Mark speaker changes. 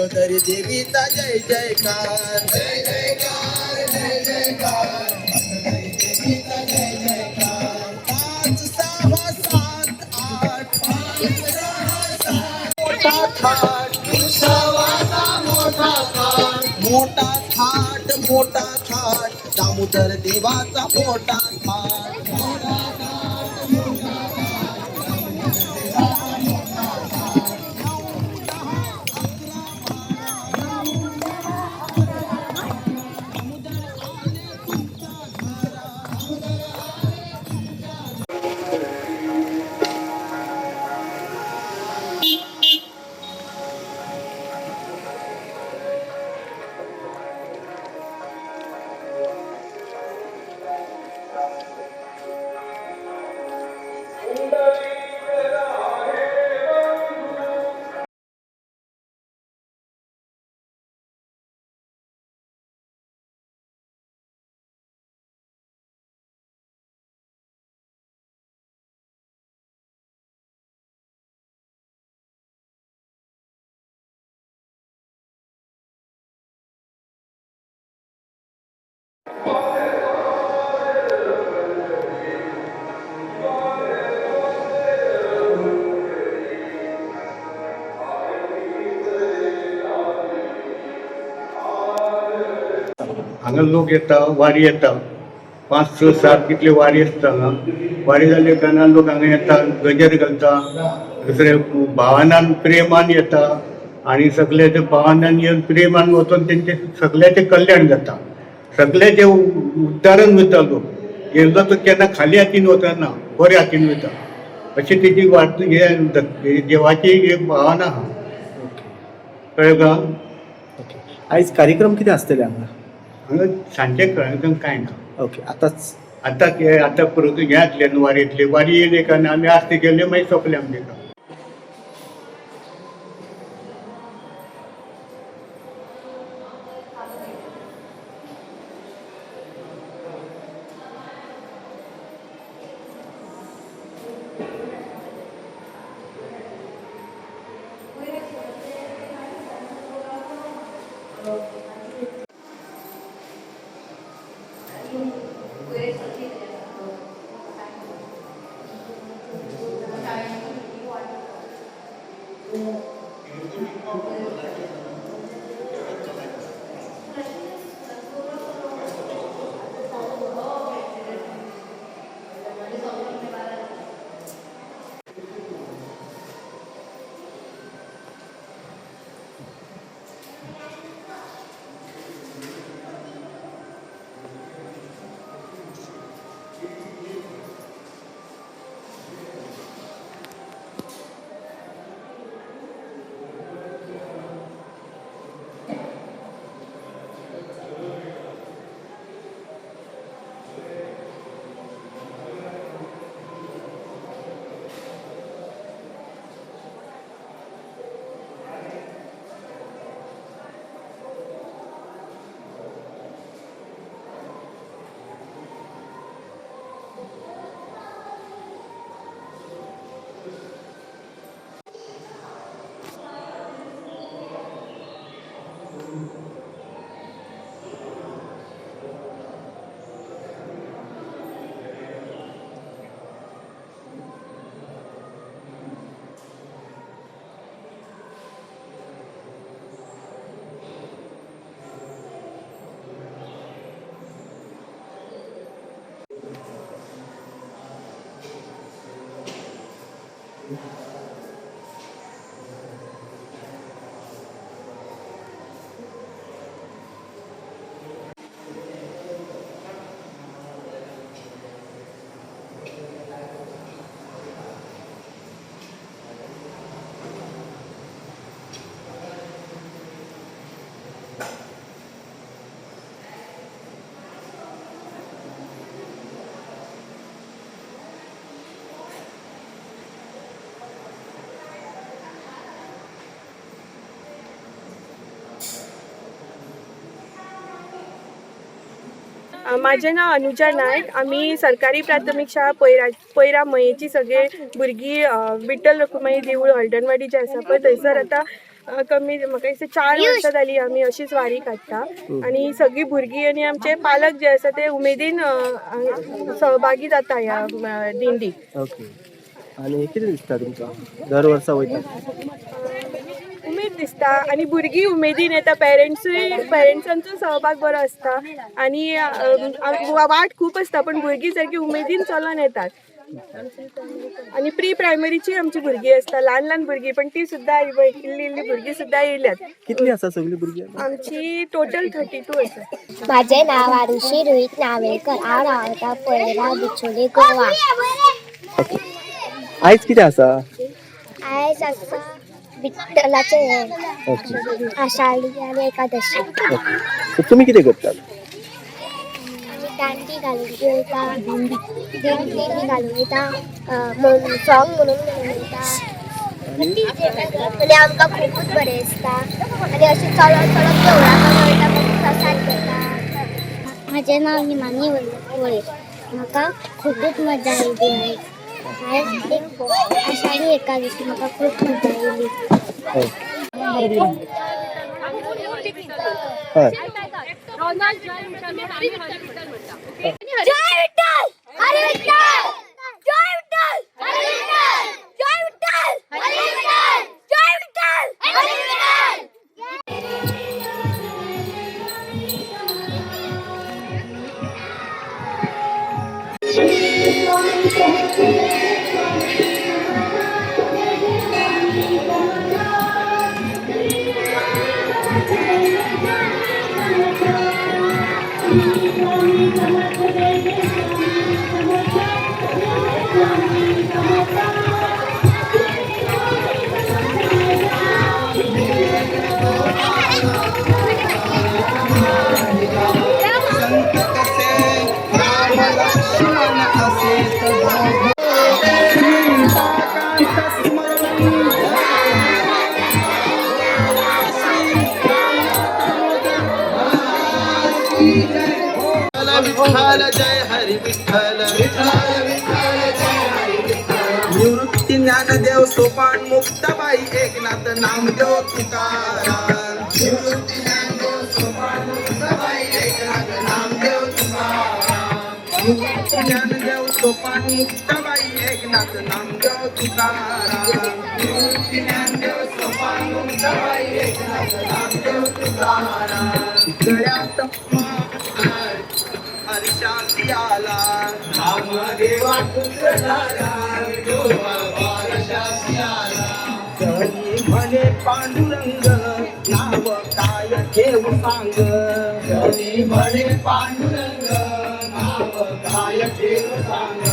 Speaker 1: दामोदरी देवीचा जय जयकार, जय जयकार, जय जयकार, दामोदरी देवीचा जय जयकार. 5 6 7 8 5 6 7 मोठा थाट उत्सवाचा मोठा थाट, मोठा थाट, मोठा थाट, दामोदर देवाचा मोठा थाट, मोठा थाट, मोठा थाट, दामोदर देवाचा मोठा थाट. 9 10
Speaker 2: हांगा लोक येता, वारी येता, 5 6 7 कितले वारी आसता हांगा. वारी जाले कांय लोक हांगा येता, गजर घालता, दुसरे भावनान प्रेमान येता आणि सगळे ते भावनान येवन प्रेमान वचून तेंचे सगळ्याचे कल्याण जाता, सगळ्याचे उद्दारण वयता लोक. येयलो तो केन्ना खाली हातीन वचना, बऱ्या हातीन वयता, अशी तेजी वाट हे देवाची एक भावना आहा. कळ्ळें का?
Speaker 3: ओके. आयज कार्यक्रम कितें आसतले हांगा?
Speaker 2: हांगा सांजे कार्यक्रम कांय ना.
Speaker 3: ओके. आतांच
Speaker 2: आतां परत हे जातले न्हू वारींतले, वारी येयले काय आमी आस्ते केले मागीर सोंपले आमचें काम.
Speaker 4: माझे नाव अनुजा नायक. आम्ही सरकारी प्राथमिक शाळा पैरा मयेची सगळे भुरगीं विठ्ठल रखुमाई देवूळ हळदणवाडी जे आसा पळय थंयसर आता कमी म्हाका दिसता 4 वर्सां जाली आमी अशीच वारी काडटा आणि सगळी भुरगीं आणि आमचे पालक जे आसा ते उमेदीन सहभागी जाता ह्या दिंडीक.
Speaker 3: ओके. आणि किती दिसता तुमकां दर वर्सा वयता?
Speaker 4: उमेद दिसता आणि भुरगीं उमेदीन येता. पेरेंट्सांचो सहभाग बरो आसता आणि वाट खूप आसता पण भुरगीं सारकी उमेदीन चलून येतात. आणि प्री प्रायमरीची आमची भुरगीं आसता, ल्हान ल्हान भुरगीं, पण ती सुद्दां इल्ली भुरगीं सुद्दां येयल्यात.
Speaker 3: कितली आसा सगळी भुरगीं?
Speaker 4: आमची टोटल 32 आसा.
Speaker 5: माझे नाव आरुषी रोहित नावेकर. हांव रावता पैरा बिचोली गोवा.
Speaker 3: ओके. आयज कितें आसा?
Speaker 5: आयज आसा विठ्ठलाचे
Speaker 3: ओके.
Speaker 5: आषाढी आनी एकादशी.
Speaker 3: ओके. सो तुमी कितें करतात?
Speaker 5: दांडी घालून वयता, दिंडी घालून वयता, सॉंग म्हणून वयता आनी आमकां खूबच बरें दिसता. आनी अशें चलत चलत देवळा कडेन वयता, मागीर प्रसाद घेता. म्हजें नांव निमानी वळेर. म्हाका खूबच मजा आयली आयज. आयज एक आषाढी एकादशी म्हाका खूब मजा आयली.
Speaker 3: हय.
Speaker 5: जय विठ्ठल हरी विठ्ठल. जय विठ्ठल हरी विठ्ठल. जय विठ्ठल हरी विठ्ठल. जय विठ्ठल हरी विठ्ठल.
Speaker 1: संत कसे राम लक्ष्मण असे सद्भाव. विठ्ठल जय हरी विठ्ठल. निवृत्ती ज्ञानदेव सोपान मुक्ताबाई एकनाथ नामदेव तुकाराम. निवृत्ती ज्ञानदेव सोपान मुक्ताबाई एकनाथ नामदेव तुकाराम. निवृत्ती ज्ञानदेव सोपान मुक्ताबाई एकनाथ नामदेव तुकाराम. निवृत्ती ज्ञानदेव सोपान मुक्ताबाई एकनाथ नामदेव तुकाराम. गळ्यात हर्षासी आला नामदेवा तुझाला. जनी म्हणे पांडुरंग नाव काय ठेवू सांग. जनी म्हणे पांडुरंग नाव काय ठेवू सांग.